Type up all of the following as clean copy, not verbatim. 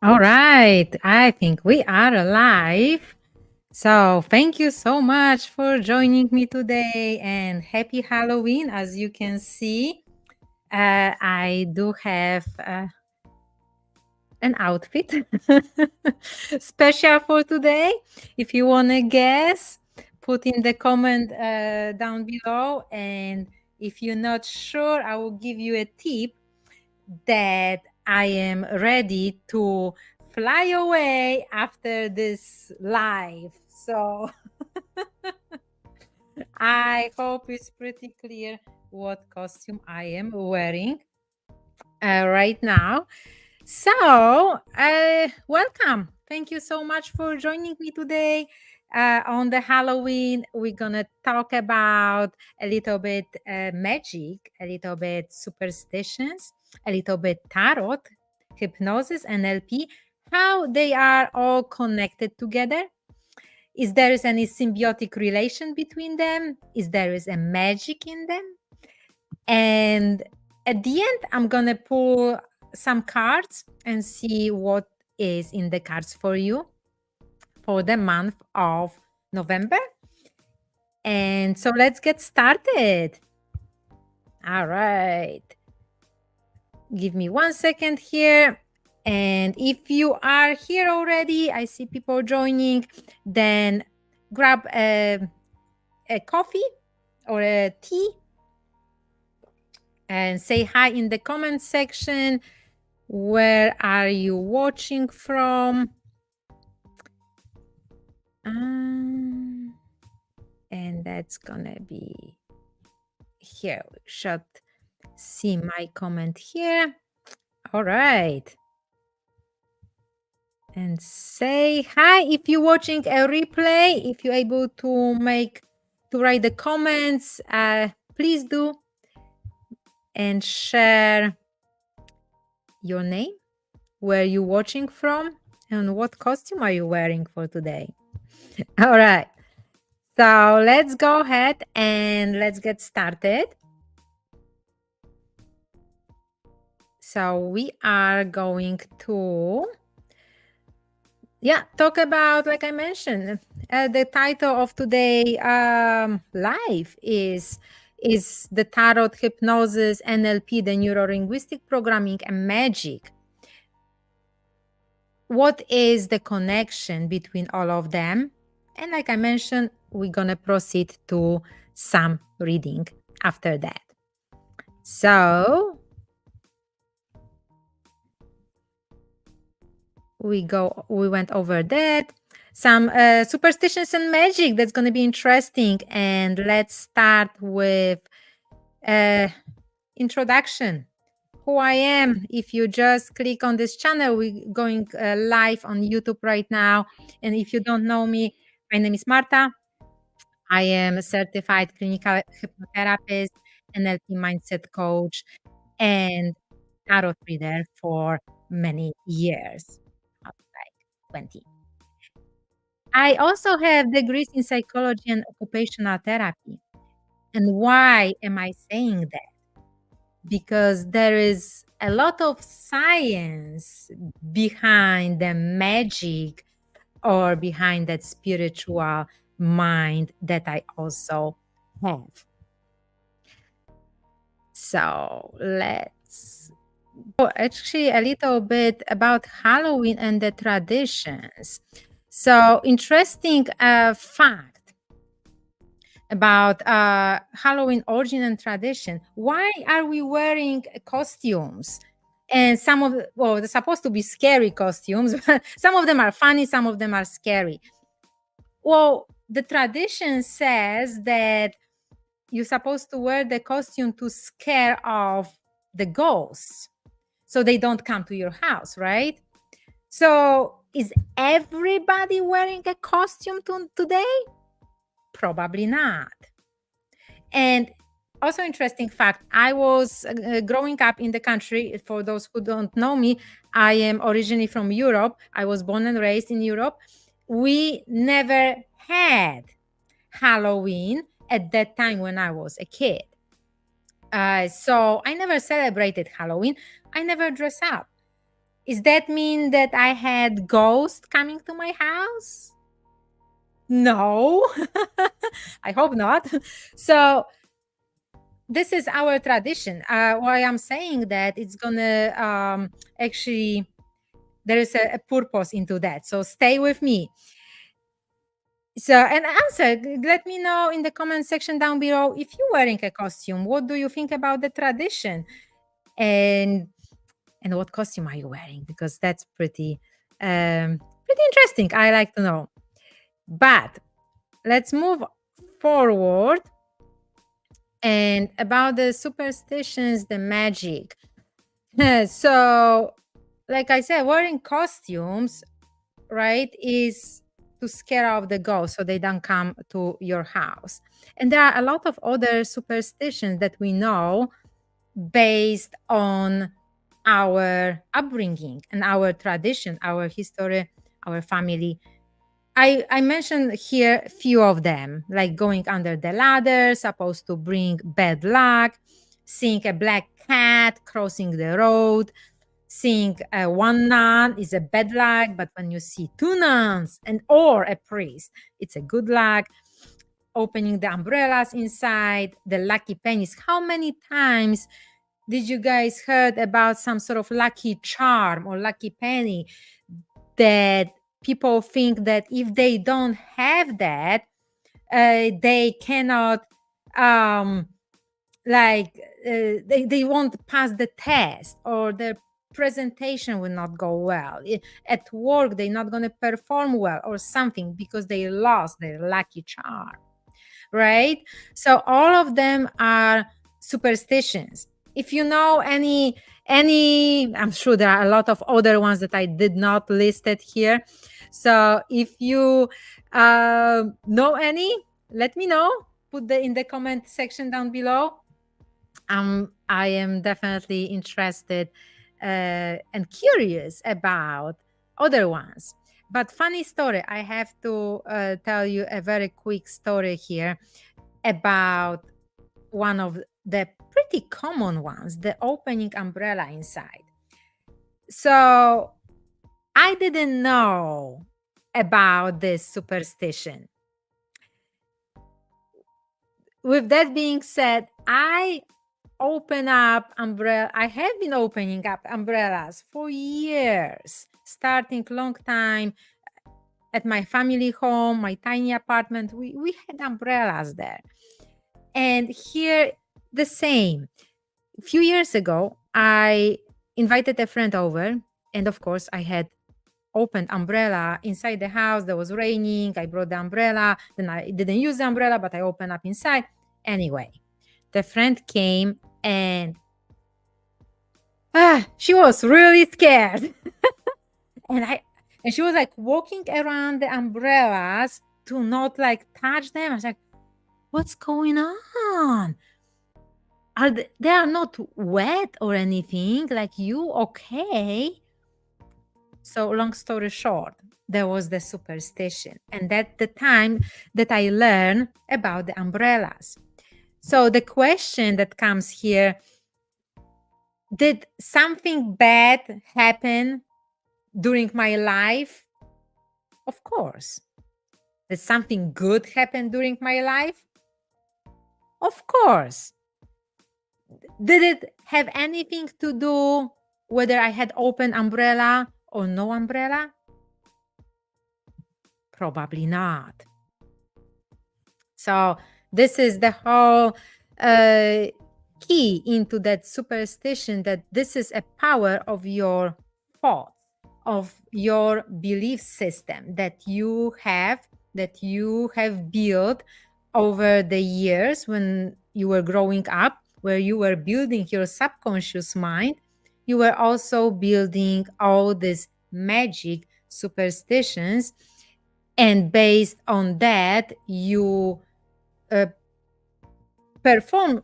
All right, I think we are alive. So, thank you so much for joining me today and happy Halloween. As you can see, I do have an outfit special for today. If you want to guess, put in the comment down below. And if you're not sure, I will give you a tip that I am ready to fly away after this live. So I hope it's pretty clear what costume I am wearing right now. So, welcome. Thank you so much for joining me today. On the Halloween, we're gonna talk about a little bit magic, a little bit superstitions, a little bit tarot, hypnosis, NLP, how they are all connected together. Is there is any symbiotic relation between them? Is there is a magic in them? And at the end, I'm gonna pull some cards and see what is in the cards for you for the month of November. And so let's get started. All right. Give me 1 second here. And if you are here already, I see people joining, then grab a coffee or a tea and say hi in the comment section. Where are you watching from? And that's gonna be here. We should see my comment here. All right. And say hi if you're watching a replay. If you're able to write the comments, please do. And share your name, where you're watching from, and what costume are you wearing for today. All right. So let's go ahead and let's get started. So we are going to, talk about, like I mentioned, the title of today live is the tarot, hypnosis, NLP, the neuro-linguistic programming, and magic. What is the connection between all of them? And like I mentioned, we're gonna proceed to some reading after that. So we went over that. Some superstitions and magic, that's going to be interesting. And let's start with introduction. Who I am. If you just click on this channel, we're going live on YouTube right now. And if you don't know me, my name is Marta. I am a certified clinical hypnotherapist, NLP mindset coach, and tarot reader for many years, like 20. I also have degrees in psychology and occupational therapy. And why am I saying that? Because there is a lot of science behind the magic or behind that spiritual mind that I also have. So let's go actually a little bit about Halloween and the traditions. So interesting fact about Halloween origin and tradition. Why are we wearing costumes? And some of they're supposed to be scary costumes, but some of them are funny, some of them are scary. Well, the tradition says that you're supposed to wear the costume to scare off the ghosts so they don't come to your house, right? So is everybody wearing a costume today? Probably not. And also interesting fact, I was growing up in the country. For those who don't know me, I am originally from Europe. I was born and raised in Europe. We never had Halloween at that time when I was a kid. So I never celebrated Halloween. I never dress up. Is that mean that I had ghosts coming to my house? No, I hope not. So this is our tradition. Why I'm saying that, it's gonna actually, there is a purpose into that. So stay with me. So, and answer, let me know in the comment section down below, if you're wearing a costume, what do you think about the tradition? And what costume are you wearing? Because that's pretty interesting. I like to know. But let's move forward. And about the superstitions, the magic. So, like I said, wearing costumes, right, is to scare off the ghosts so they don't come to your house. And there are a lot of other superstitions that we know based on our upbringing and our tradition, our history, our family. I mentioned here a few of them, like going under the ladder, supposed to bring bad luck, seeing a black cat crossing the road, seeing one nun is a bad luck, but when you see two nuns and or a priest, it's a good luck. Opening the umbrellas inside, the lucky pennies. How many times did you guys heard about some sort of lucky charm or lucky penny that people think that if they don't have that, they cannot they won't pass the test, or their presentation will not go well at work, they're not going to perform well or something because they lost their lucky charm, right? So all of them are superstitions. If you know any, I'm sure there are a lot of other ones that I did not list it here. So if you know any, let me know. Put the in the comment section down below. I am definitely interested and curious about other ones. But funny story, I have to tell you a very quick story here about one of the pretty common ones, the opening umbrella inside. So I didn't know about this superstition. With that being said, I have been opening up umbrellas for years, starting long time at my family home, my tiny apartment. We had umbrellas there. And here the same. A few years ago, I invited a friend over, and of course I had opened umbrella inside the house. There was raining. I brought the umbrella. Then I didn't use the umbrella, but I opened up inside. Anyway, the friend came, and she was really scared. and she was like walking around the umbrellas to not like touch them. I was like, what's going on? They are not wet or anything? Like, you okay? So long story short, there was the superstition. And that's the time that I learned about the umbrellas. So the question that comes here, did something bad happen during my life? Of course. Did something good happen during my life? Of course. Did it have anything to do whether I had open umbrella or no umbrella? Probably not. So this is the whole key into that superstition, that this is a power of your thoughts, of your belief system that you have built over the years when you were growing up, where you were building your subconscious mind. You were also building all these magic superstitions, and based on that you perform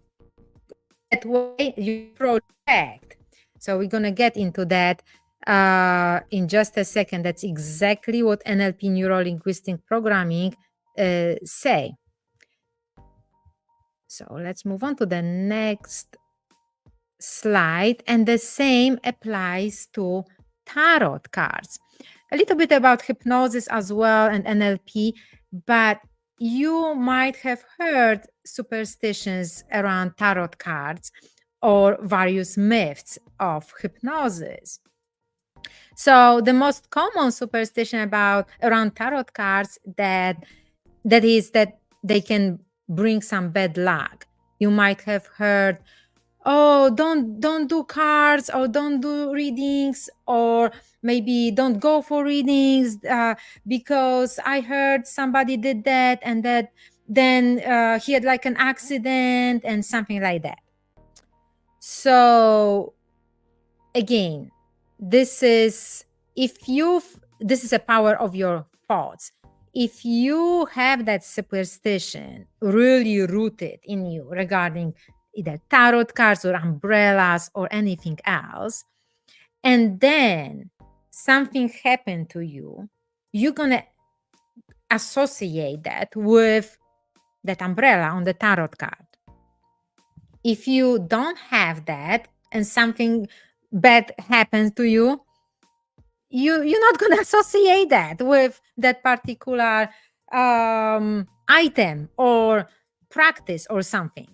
that way, you project. So we're going to get into that in just a second. That's exactly what NLP, neuro-linguistic programming, say. So let's move on to the next slide. And the same applies to tarot cards. A little bit about hypnosis as well and NLP, but you might have heard superstitions around tarot cards or various myths of hypnosis. So the most common superstition around tarot cards that is that they can bring some bad luck. You might have heard, oh, don't do cards, or don't do readings, or maybe don't go for readings because I heard somebody did that, and that then he had like an accident and something like that. So again, this is a power of your thoughts. If you have that superstition really rooted in you regarding either tarot cards or umbrellas or anything else, and then something happened to you, you're going to associate that with that umbrella on the tarot card. If you don't have that and something bad happens to you, you're not going to associate that with that particular item or practice or something.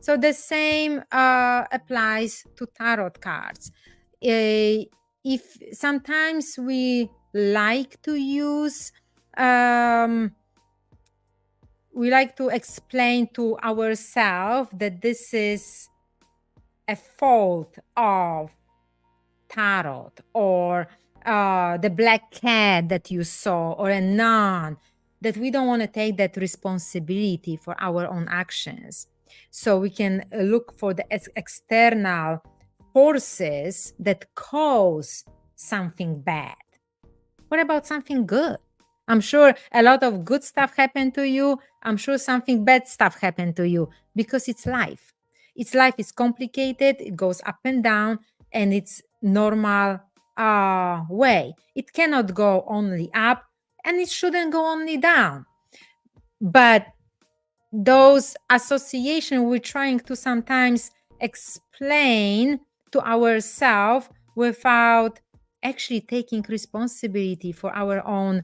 So the same applies to tarot cards. If sometimes we like to use, we like to explain to ourselves that this is a fault of tarot, or the black cat that you saw, or a nun, that we don't want to take that responsibility for our own actions. So we can look for the external forces that cause something bad. What about something good? I'm sure a lot of good stuff happened to you. I'm sure something bad stuff happened to you, because it's life. It's life is complicated. It goes up and down, and it's normal way. It cannot go only up, and it shouldn't go only down. But those associations we're trying to sometimes explain to ourselves without actually taking responsibility for our own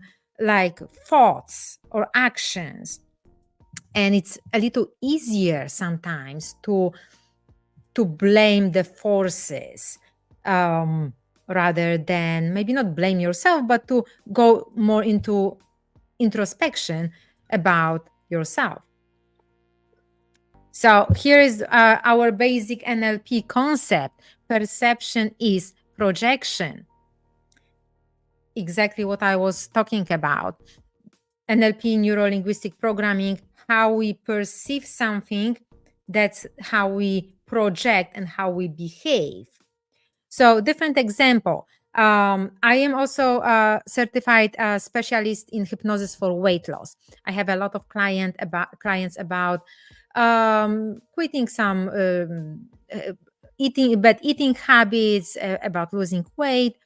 thoughts or actions. And it's a little easier sometimes to blame the forces, rather than maybe not blame yourself, but to go more into introspection about yourself. So here is our basic NLP concept. Perception is projection. Exactly what I was talking about. NLP, neuro-linguistic programming, how we perceive something, that's how we project and how we behave. So different example. I am also a certified specialist in hypnosis for weight loss. I have a lot of clients about quitting some bad eating habits, about losing weight.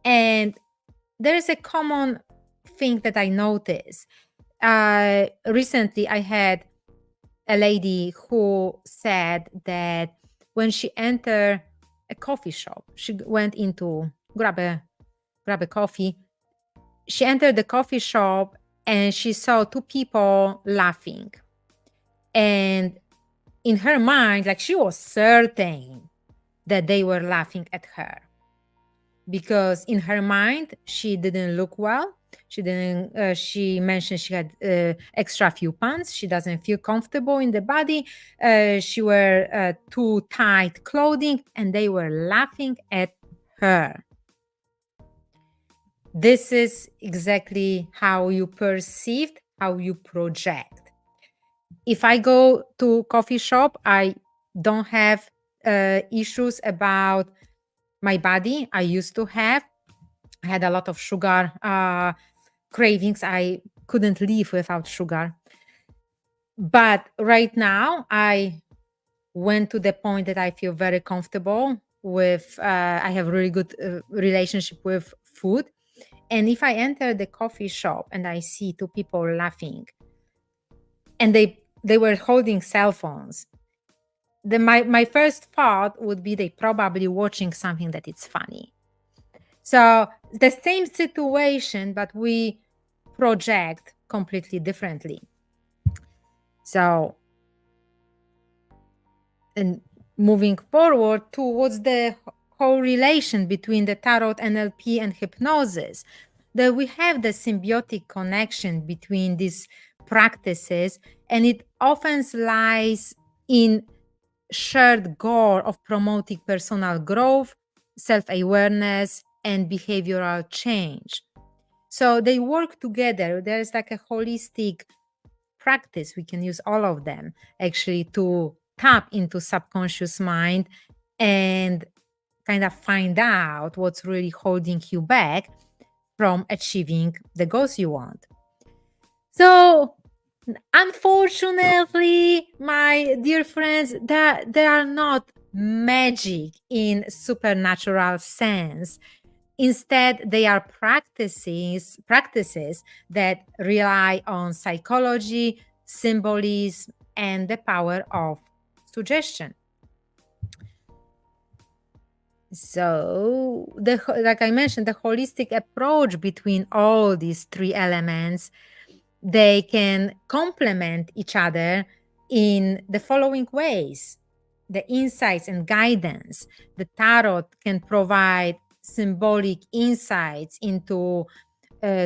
And there is a common thing that I noticed. Recently, I had a lady who said that when she entered a coffee shop, she went into grab a coffee. She entered the coffee shop and she saw two people laughing. And in her mind, she was certain that they were laughing at her, because in her mind, she didn't look well. She didn't. She mentioned she had extra few pounds. She doesn't feel comfortable in the body. She wore too tight clothing, and they were laughing at her. This is exactly how you perceived, how you project. If I go to coffee shop, I don't have issues about my body. I used to have. I had a lot of sugar cravings. I couldn't live without sugar. But right now, I went to the point that I feel very comfortable with, I have really good relationship with food. And if I enter the coffee shop and I see two people laughing, and they were holding cell phones, my first thought would be they probably watching something that it's funny. So the same situation, but we project completely differently. So, and moving forward towards the whole relation between the tarot, NLP, and hypnosis, that we have the symbiotic connection between these practices, and it often lies in shared goal of promoting personal growth, self-awareness, and behavioral change. So they work together. There's like a holistic practice. We can use all of them actually to tap into subconscious mind and kind of find out what's really holding you back from achieving the goals you want. So, unfortunately, my dear friends, there are not magic in supernatural sense. Instead, they are practices that rely on psychology, symbolism, and the power of suggestion. So, like I mentioned, the holistic approach between all these three elements, they can complement each other in the following ways. The insights and guidance. The tarot can provide symbolic insights into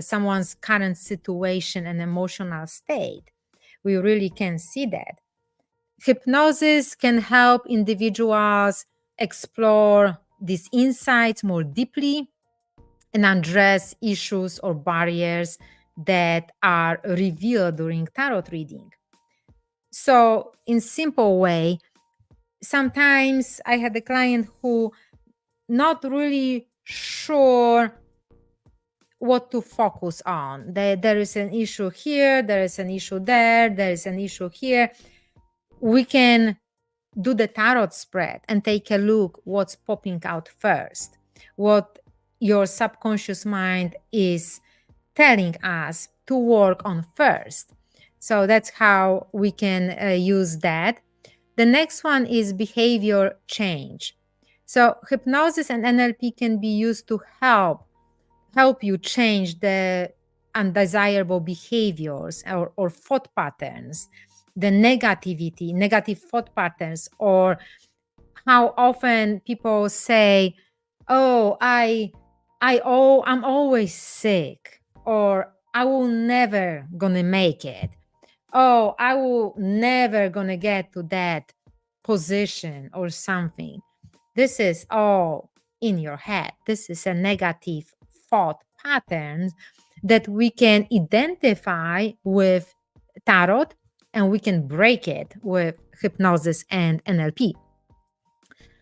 someone's current situation and emotional state. We really can see that. Hypnosis can help individuals explore these insights more deeply and address issues or barriers that are revealed during tarot reading. So, in simple way, sometimes I had a client who not really sure what to focus on. There is an issue here, there is an issue there is an issue here. We can do the tarot spread and take a look what's popping out first, what your subconscious mind is telling us to work on first. So that's how we can use that. The next one is behavior change. So hypnosis and NLP can be used to help you change the undesirable behaviors or thought patterns, the negative thought patterns, or how often people say, "Oh, I'm always sick," or "I will never gonna make it." "Oh, I will never gonna get to that position," or something. This is all in your head. This is a negative thought pattern that we can identify with tarot, and we can break it with hypnosis and NLP.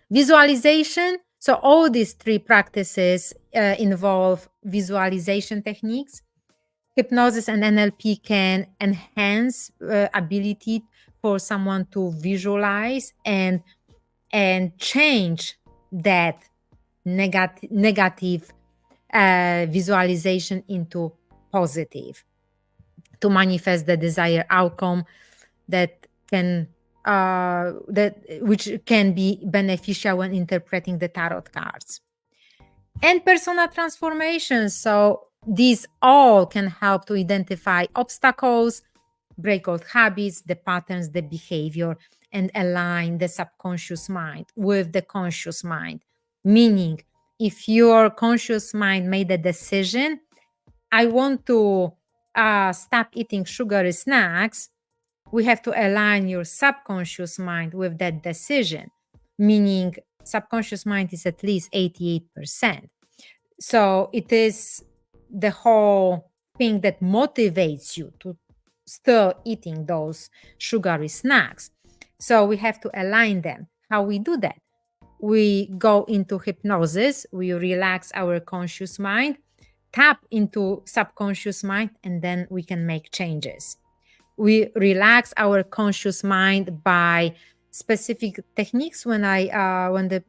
Visualization. So, all these three practices involve visualization techniques. Hypnosis and NLP can enhance ability for someone to visualize and change that negative visualization into positive, to manifest the desired outcome that can which can be beneficial when interpreting the tarot cards. And personal transformations. So these all can help to identify obstacles, break old habits, the patterns, the behavior, and align the subconscious mind with the conscious mind. Meaning, if your conscious mind made a decision, I want to stop eating sugary snacks, we have to align your subconscious mind with that decision, meaning subconscious mind is at least 88%. So it is the whole thing that motivates you to still eating those sugary snacks. So we have to align them. How we do that? We go into hypnosis, we relax our conscious mind, tap into subconscious mind, and then we can make changes. We relax our conscious mind by specific techniques. When the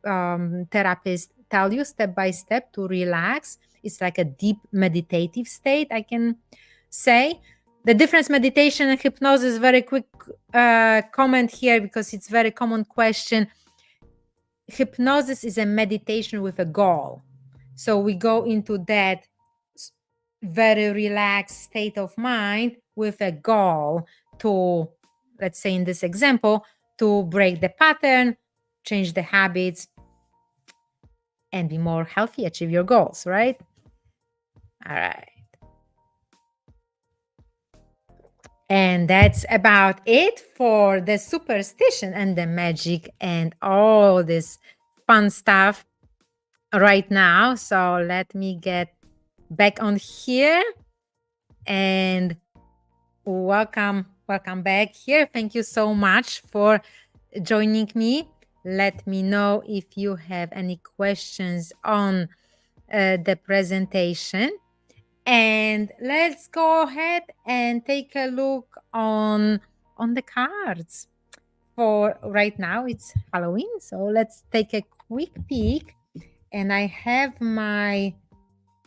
therapist tell you step by step to relax, it's like a deep meditative state, I can say. The difference meditation and hypnosis, very quick comment here because it's very common question. Hypnosis is a meditation with a goal. So we go into that very relaxed state of mind with a goal to, let's say in this example, to break the pattern, change the habits, and be more healthy, achieve your goals, right? All right. And that's about it for the superstition and the magic and all this fun stuff right now. So let me get back on here and welcome back here. Thank you so much for joining me. Let me know if you have any questions on the presentation. And let's go ahead and take a look on the cards. For right now, it's Halloween, so let's take a quick peek. And I have my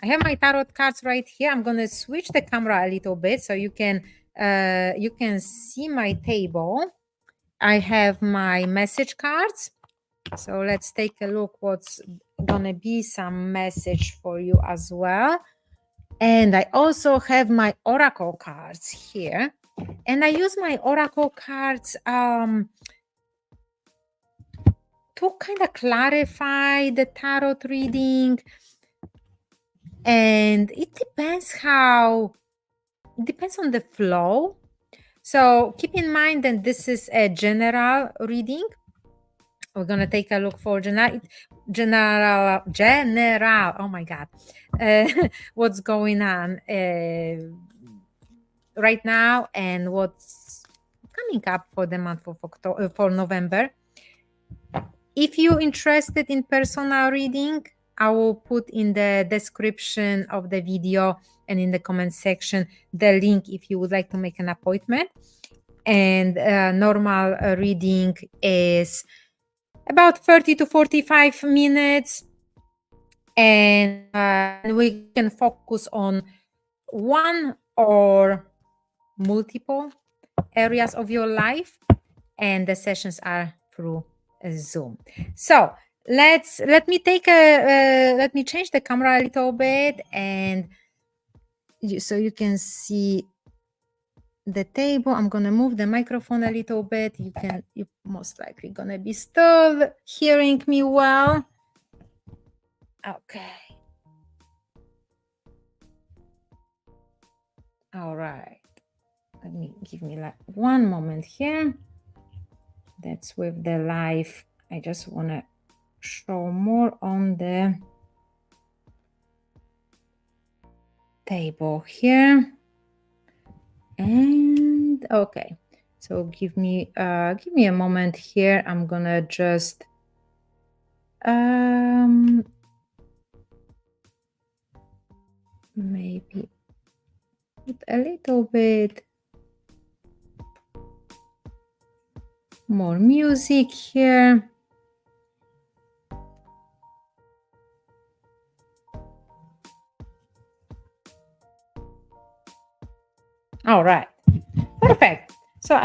tarot cards right here. I'm gonna switch the camera a little bit so you can see my table. I have my message cards. So let's take a look what's gonna be some message for you as well. And I also have my oracle cards here. And I use my oracle cards to kind of clarify the tarot reading. And it depends on the flow. So keep in mind that this is a general reading. We're going to take a look for general. Oh my God. What's going on right now and what's coming up for the month of October, for November. If you're interested in personal reading, I will put in the description of the video and in the comment section the link if you would like to make an appointment. And normal reading is about 30 to 45 minutes. And we can focus on one or multiple areas of your life. And the sessions are through Zoom. So let me change the camera a little bit, and so you can see the table. I'm gonna move the microphone a little bit. You're most likely gonna be still hearing me well. Okay. All right. Give me like one moment here. That's with the live. I just want to show more on the table here. And okay. So give me a moment here. I'm gonna just maybe put a little bit more music here. All right, perfect. So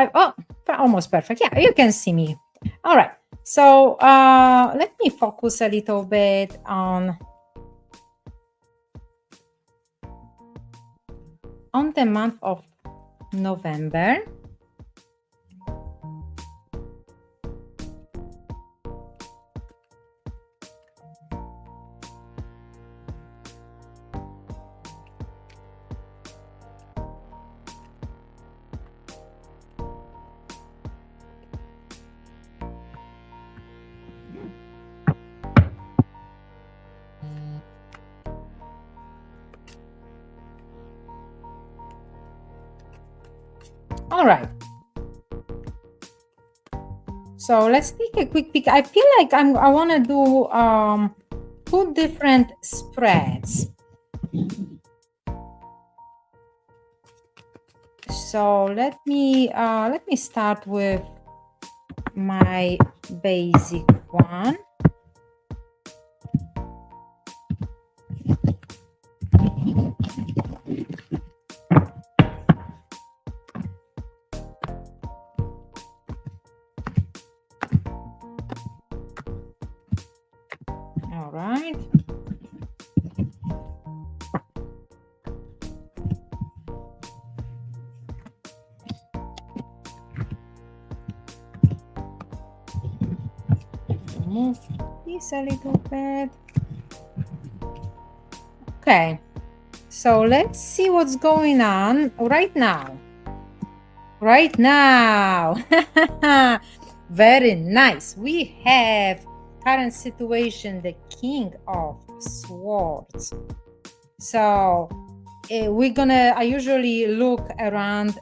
almost perfect. Yeah, you can see me. All right. So let me focus a little bit on the month of November. All right. So let's take a quick peek. I feel like I want to do 2 different spreads. So let me start with my basic one. All right. move this a little bit. Okay, so let's see what's going on right now. Right now. Very nice. We have current situation, the King of Swords. So I usually look around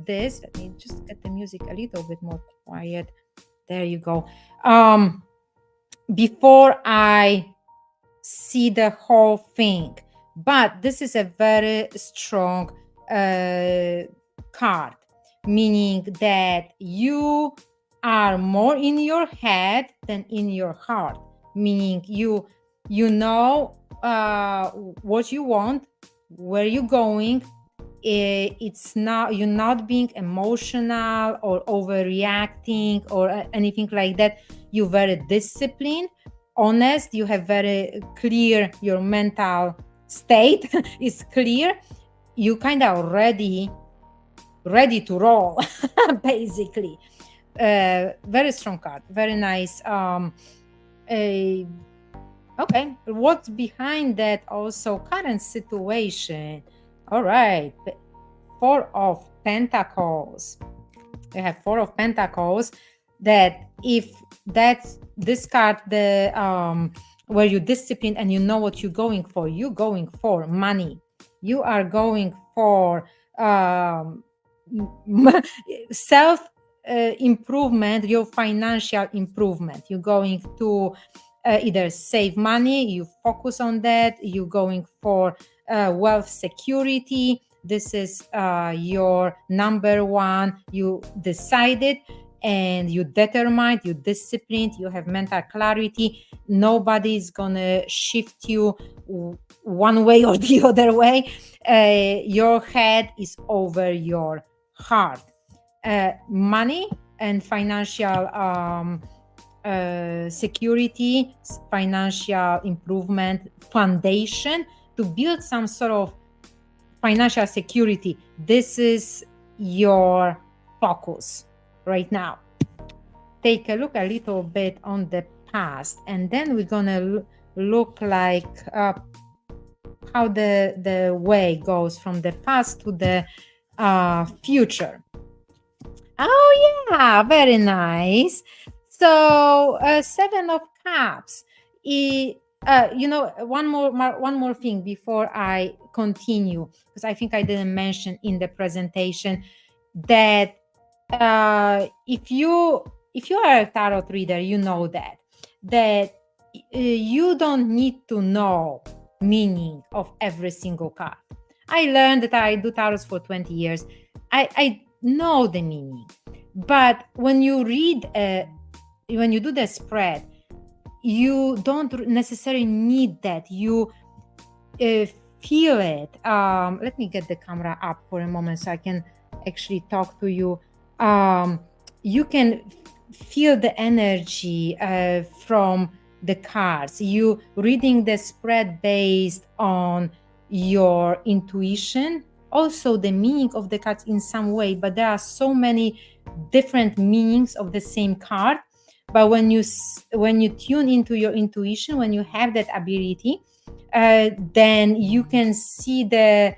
this. Let me just get the music a little bit more quiet. There you go. Before I see the whole thing, but this is a very strong card, meaning that you are more in your head than in your heart, meaning you know what you want, where you're going. It's not, you're not being emotional or overreacting or anything like that. You're very disciplined, honest, you have very clear, your mental state is clear, you kind of ready to roll basically. Very strong card, very nice. Okay, what's behind that? Also current situation. All right, Four of Pentacles. You have Four of Pentacles. That if that's this card, the where you discipline and you know what you're going for. You're going for money. You are going for self improvement, your financial improvement. You're going to either save money, you focus on that, you're going for wealth security. This is your number one. You decided and you determined, you disciplined, you have mental clarity. Nobody's gonna shift you one way or the other way. Your head is over your heart. Money and financial security, financial improvement, foundation to build some sort of financial security. This is your focus right now. Take a look a little bit on the past, and then we're gonna look like how the way goes from the past to the future. Oh yeah, very nice. So Seven of Cups. One more thing before I continue, because I think I didn't mention in the presentation that if you are a tarot reader, you know that you don't need to know meaning of every single card. I learned that I do tarots for 20 years. I know the meaning, but when you read when you do the spread, you don't necessarily need that. You feel it. Let me get the camera up for a moment so I can actually talk to you. You can feel the energy from the cards. You reading the spread based on your intuition, also the meaning of the cards in some way, but there are so many different meanings of the same card. But when you tune into your intuition, when you have that ability, then you can see the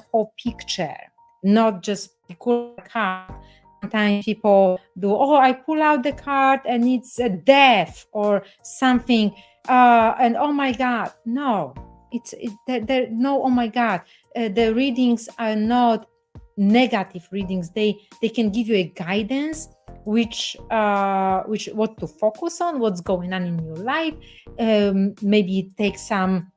whole picture, not just particular card. Sometimes people do, oh, I pull out the card and it's a death or something, and oh my God, no, no, oh my God, the readings are not negative readings. They can give you a guidance, which what to focus on, what's going on in your life. Maybe take some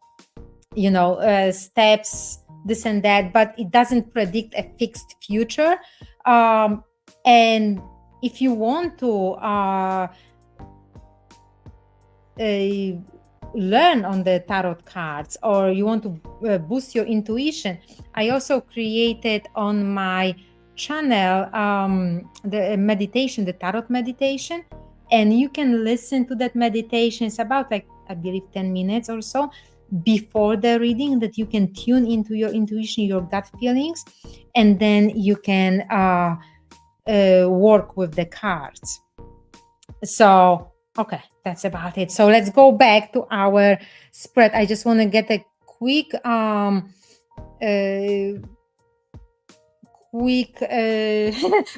steps, this and that, but it doesn't predict a fixed future. And if you want to learn on the tarot cards, or you want to boost your intuition, I also created on my channel the meditation, the tarot meditation, and you can listen to that meditation. It's about I believe 10 minutes or so before the reading, that you can tune into your intuition, your gut feelings, and then you can work with the cards. So Okay, that's about it. So let's go back to our spread. I just want to get a quick uh,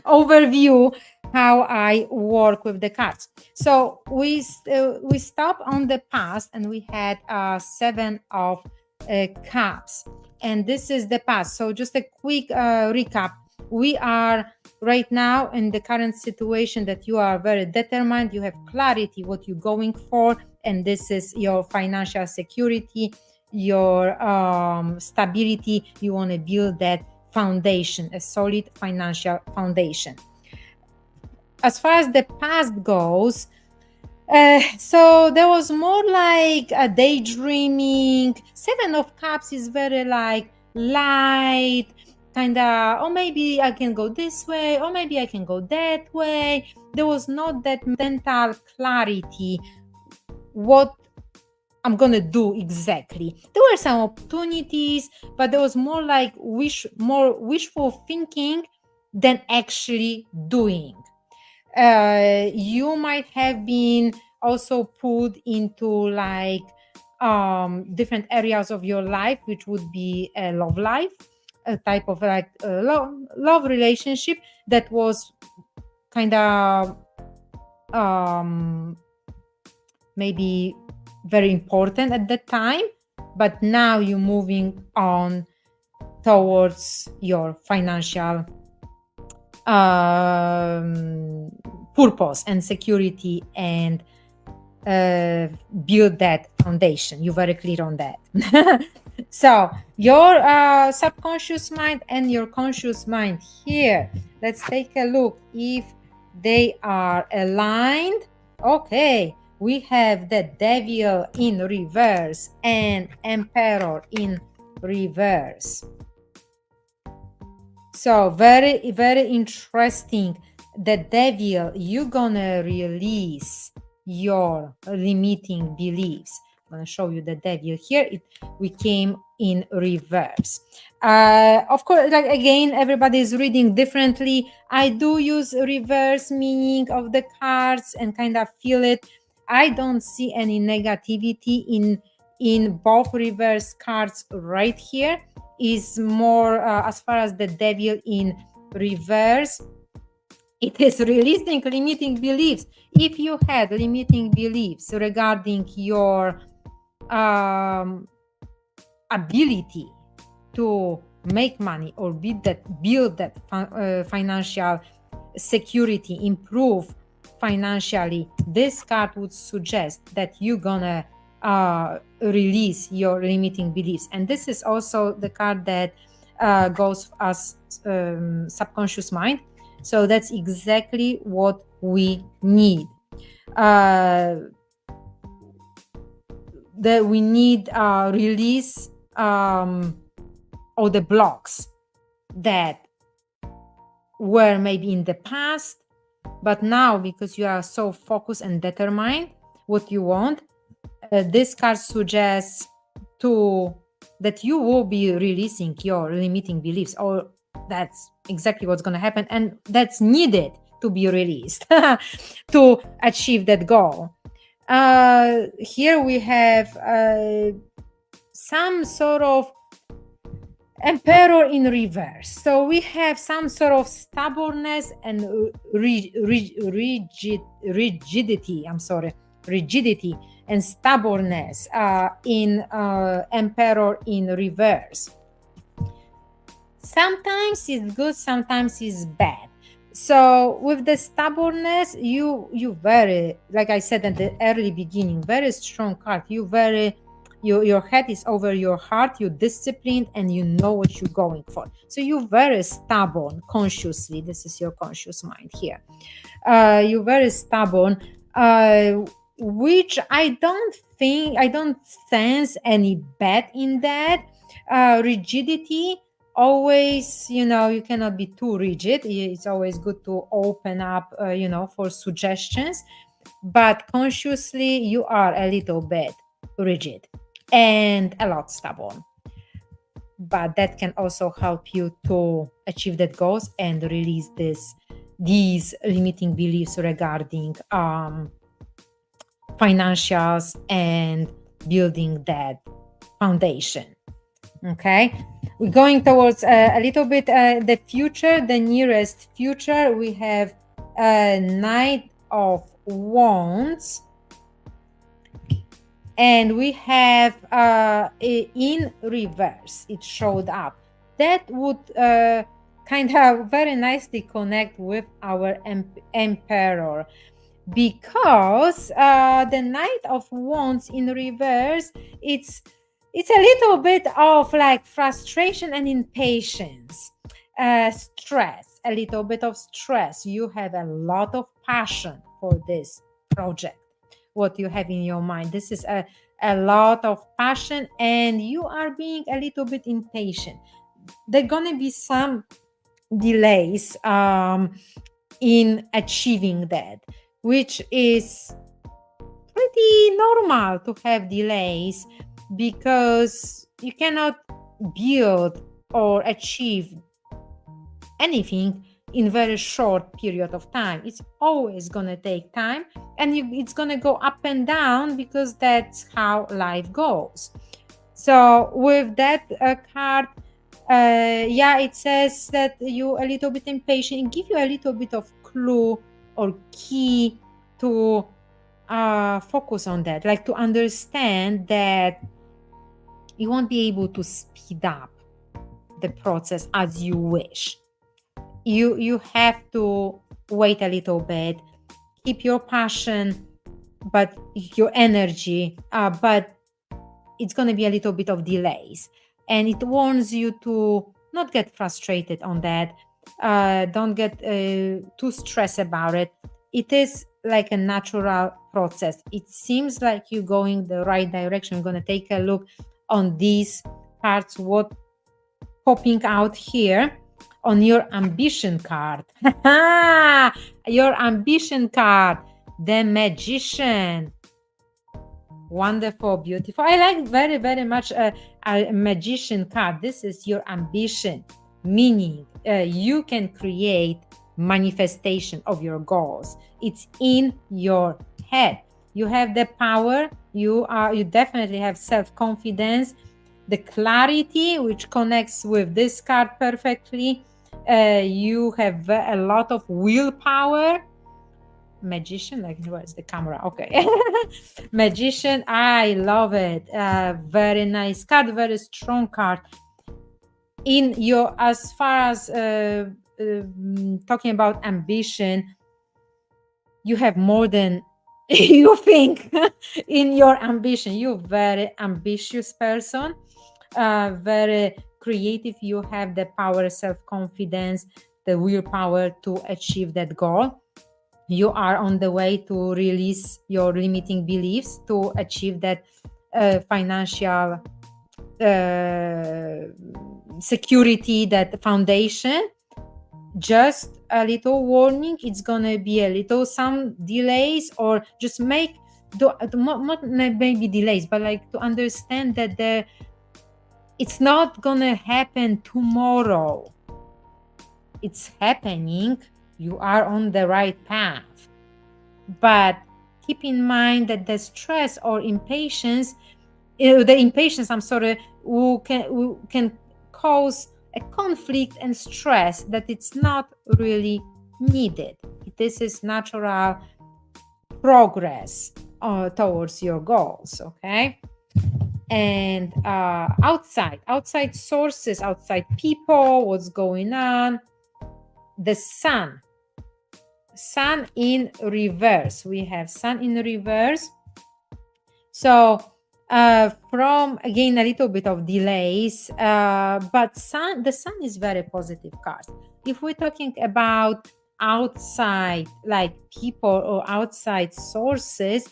overview how I work with the cards. So we stop on the past, and we had 7 of cups, and this is the past. So just a quick recap. We are right now in the current situation that you are very determined. You have clarity what you're going for, and this is your financial security, your stability. You want to build that foundation, a solid financial foundation. As far as the past goes, so there was more like a daydreaming. 7 of Cups is very like light, kind of, or maybe I can go this way, or maybe I can go that way. There was not that mental clarity what I'm gonna do exactly. There were some opportunities, but there was more like more wishful thinking than actually doing. You might have been also put into like different areas of your life, which would be a love life, a type of like love relationship that was kind of maybe very important at that time, but now you're moving on towards your financial purpose and security, and build that foundation. You're very clear on that. So your subconscious mind and your conscious mind here, let's take a look if they are aligned. Okay, we have the Devil in reverse and Emperor in reverse. So very, very interesting. The Devil, you're gonna release your limiting beliefs. I'm gonna show you the Devil here. We came in reverse. Of course, like again, everybody is reading differently. I do use reverse meaning of the cards and kind of feel it. I don't see any negativity in both reverse cards right here. Is more as far as the Devil in reverse, it is releasing limiting beliefs. If you had limiting beliefs regarding your ability to make money or build that financial security, improve financially, this card would suggest that you're gonna release your limiting beliefs. And this is also the card that goes as subconscious mind. So that's exactly what we need. That we need release all the blocks that were maybe in the past, but now because you are so focused and determined what you want, this card suggests that you will be releasing your limiting beliefs, or that's exactly what's going to happen, and that's needed to be released to achieve that goal. Here we have some sort of Emperor in reverse. So we have some sort of stubbornness and rigidity. Rigidity and stubbornness in Emperor in reverse. Sometimes it's good, sometimes it's bad. So with the stubbornness, you very, like I said at the early beginning, very strong card. Your head is over your heart, you're disciplined, and you know what you're going for. So you're very stubborn consciously. This is your conscious mind here. You're very stubborn, which I don't sense any bad in that. Rigidity, always, you cannot be too rigid. It's always good to open up, for suggestions, but consciously you are a little bit rigid and a lot stubborn. But that can also help you to achieve that goals and release these limiting beliefs regarding financials and building that foundation. Okay, we're going towards a little bit the future, the nearest future. We have Knight of Wands, and we have in reverse. It showed up. That would kind of very nicely connect with our Emperor, because the Knight of Wands in reverse, it's a little bit of like frustration and impatience, stress, a little bit of stress. You have a lot of passion for this project, what you have in your mind. This is a lot of passion, and you are being a little bit impatient. There are gonna be some delays in achieving that, which is pretty normal to have delays, because you cannot build or achieve anything in very short period of time. It's always going to take time, and it's going to go up and down, because that's how life goes. So with that card, it says that you a little bit impatient. It give you a little bit of clue or key to focus on that, like to understand that you won't be able to speed up the process as you wish. You have to wait a little bit, keep your passion, but your energy, but it's going to be a little bit of delays, and it warns you to not get frustrated on that. Don't get too stressed about it. It is like a natural process. It seems like you're going the right direction. I'm going to take a look on these parts, what popping out here on your ambition card. Your ambition card, the Magician. Wonderful, beautiful. I like very, very much a Magician card. This is your ambition, meaning you can create manifestation of your goals. It's in your head. You have the power. You definitely have self-confidence, the clarity, which connects with this card perfectly. You have a lot of willpower. Magician, like, where's the camera? Okay. Magician, I love it. Very nice card, very strong card. In your, as far as talking about ambition, you have more than you think in your ambition. You're very ambitious person, very creative. You have the power, self-confidence, the willpower to achieve that goal. You are on the way to release your limiting beliefs to achieve that financial security, that foundation. Just a little warning, it's gonna be a little some delays, or just make not maybe delays, but like to understand that it's not gonna happen tomorrow. It's happening. You are on the right path, but keep in mind that the stress or impatience, can cause a conflict and stress that it's not really needed. This is natural progress towards your goals. Okay. And outside sources, outside people, what's going on? The sun in reverse. We have sun in reverse. So from again a little bit of delays, but the sun is very positive card. If we're talking about outside, like people or outside sources,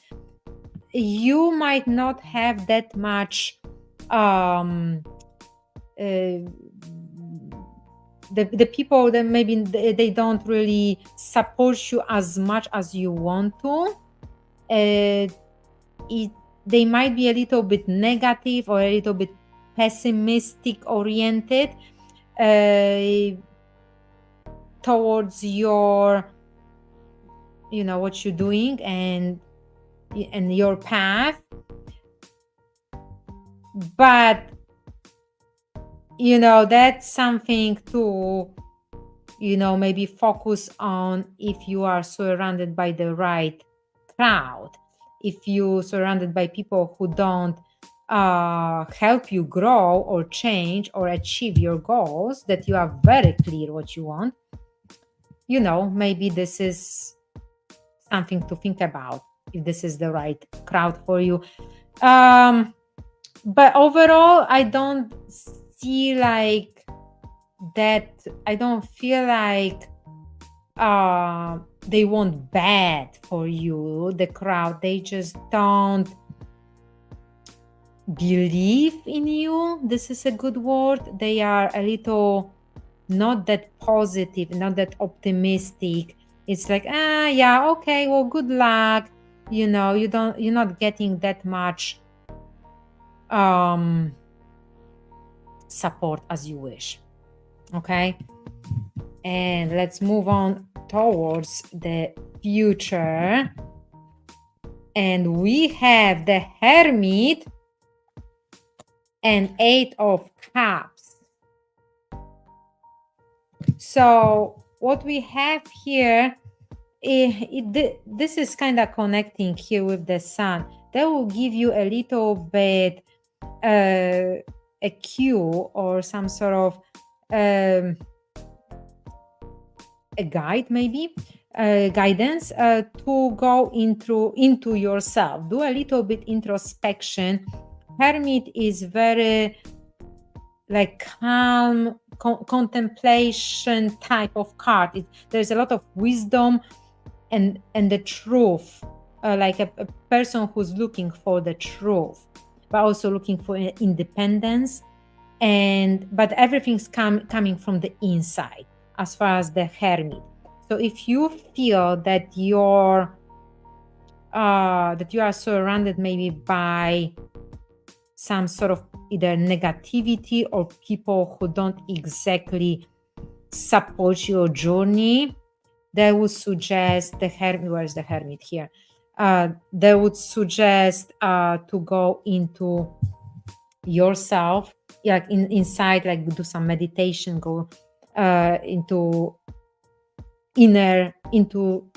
you might not have that much the people that maybe they don't really support you as much as you want to. They might be a little bit negative or a little bit pessimistic oriented towards your, what you're doing, and and your path. But that's something to maybe focus on if you are surrounded by the right crowd, if you surrounded by people who don't help you grow or change or achieve your goals, that you are very clear what you want. Maybe this is something to think about, if this is the right crowd for you. But overall, I don't see like that. I don't feel like they want bad for you, the crowd. They just don't believe in you. This is a good word. They are a little not that positive, not that optimistic. It's like, yeah, okay, well, good luck. You're not getting that much support as you wish. Okay, and let's move on towards the future. And we have the Hermit and 8 of Cups. So what we have here, this is kind of connecting here with the Sun. That will give you a little bit a cue or some sort of a guide, maybe guidance to go into yourself. Do a little bit introspection. Hermit is very like calm contemplation type of card. There's a lot of wisdom and the truth, like a person who's looking for the truth, but also looking for independence. But everything's coming from the inside as far as the Hermit. So if you feel that you are surrounded maybe by some sort of either negativity or people who don't exactly support your journey, that would suggest the Hermit. Where is the Hermit here? That would suggest to go into yourself, like inside, like do some meditation, go into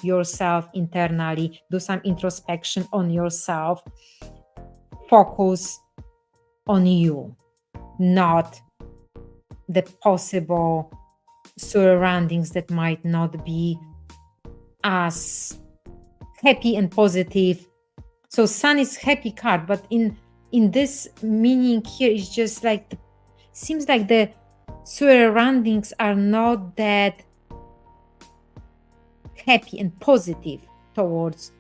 yourself internally, do some introspection on yourself, focus on you, not the possible surroundings that might not be as happy and positive. So Sun is happy card, but in this meaning here, it's just like seems like the surroundings are not that happy and positive towards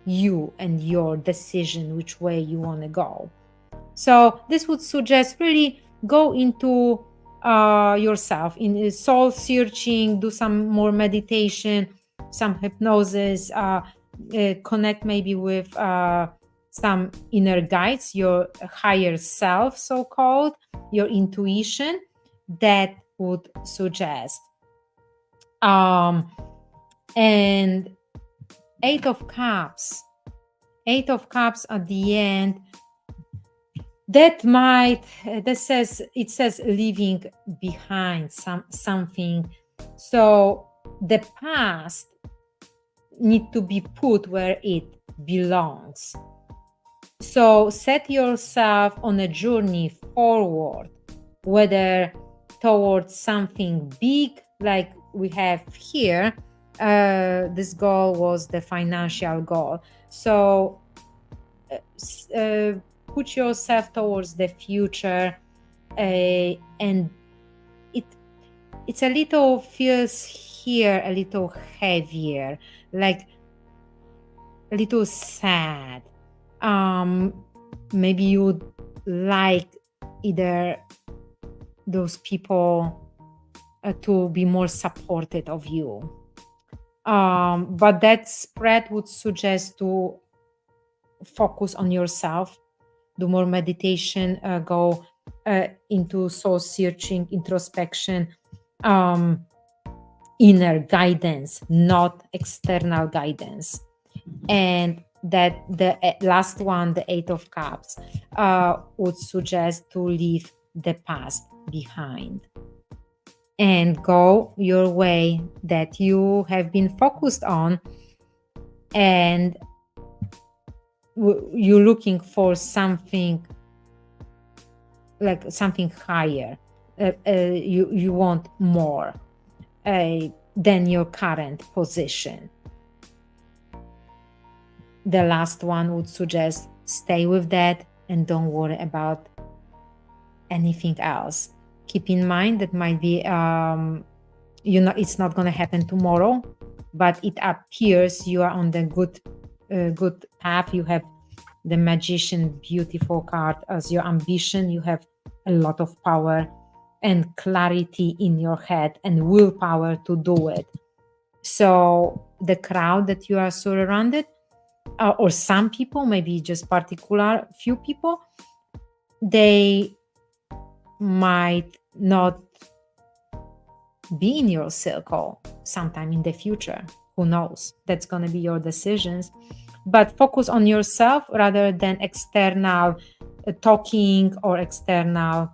you and your decision which way you want to go. So this would suggest really go into yourself, in soul searching, do some more meditation, some hypnosis, connect maybe with some inner guides, your higher self, so-called, your intuition. That would suggest. And 8 of Cups. 8 of Cups at the end. It says leaving behind something. So the past need to be put where it belongs. So set yourself on a journey forward, whether towards something big like we have here. This goal was the financial goal. So put yourself towards the future, and it's a little, feels here a little heavier, like a little sad. Maybe you would like either those people to be more supportive of you, but that spread would suggest to focus on yourself, do more meditation, go into soul searching, introspection, inner guidance, not external guidance. And that the last one, the Eight of Cups, would suggest to leave the past behind and go your way that you have been focused on, and you're looking for something like something higher. You want more than your current position. The last one would suggest stay with that and don't worry about anything else. Keep in mind that might be it's not going to happen tomorrow, but it appears you are on the good path. You have the Magician, beautiful card as your ambition. You have a lot of power and clarity in your head and willpower to do it. So the crowd that you are surrounded, or some people, maybe just particular few people, they might not be in your circle sometime in the future. Who knows? That's going to be your decisions. But focus on yourself rather than external talking or external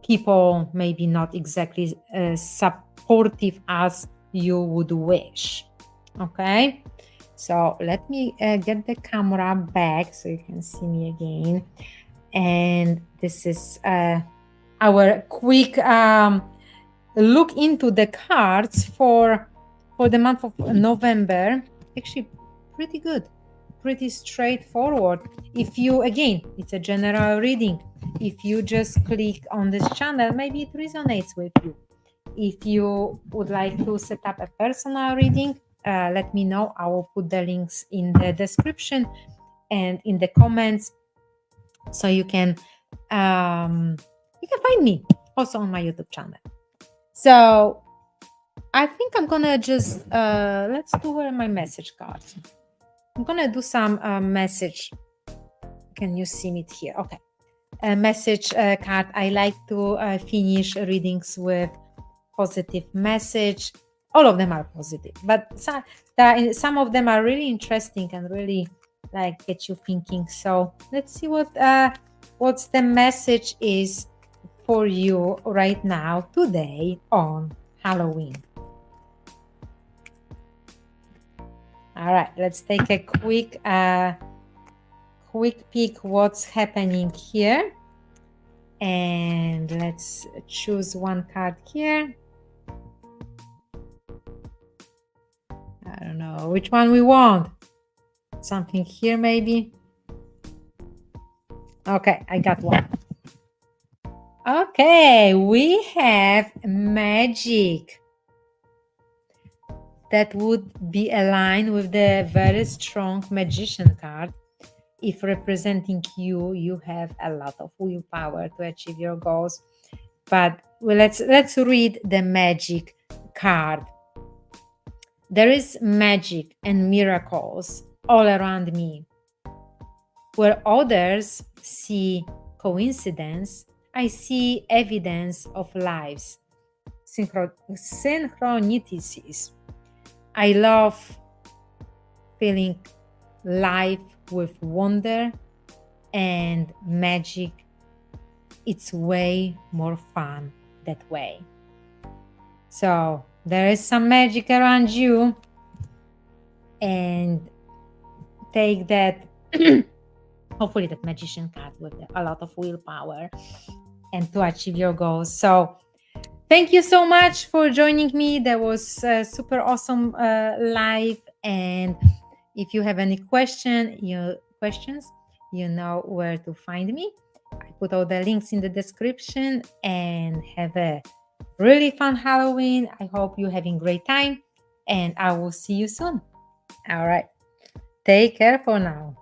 people, maybe not exactly supportive as you would wish. Okay, so let me get the camera back so you can see me again. And this is our quick look into the cards for the month of November. Actually, pretty good, pretty straightforward. If you, again, it's a general reading. If you just click on this channel, maybe it resonates with you. If you would like to set up a personal reading, let me know. I will put the links in the description and in the comments, so you can find me also on my YouTube channel. So I think I'm gonna just let's do my message cards. I'm gonna do some message. Can you see it here? Okay, a message card. I like to finish readings with positive message. All of them are positive, but some of them are really interesting and really like get you thinking. So let's see what's the message is for you right now, today on Halloween. All right, let's take a quick peek what's happening here, and let's choose one card here. I don't know which one we want. Something here maybe. Okay, I got one. Okay, we have magic. That would be aligned with the very strong Magician card. If representing you, you have a lot of willpower to achieve your goals. But let's read the magic card. There is magic and miracles all around me. Where others see coincidence, I see evidence of lives, synchronicities. I love feeling life with wonder and magic. It's way more fun that way. So there is some magic around you, and take that hopefully that Magician card with a lot of willpower and to achieve your goals. So thank you so much for joining me. That was super awesome live. And if you have any questions, you know where to find me. I put all the links in the description. And have a really fun Halloween. I hope you're having a great time, and I will see you soon. All right. Take care for now.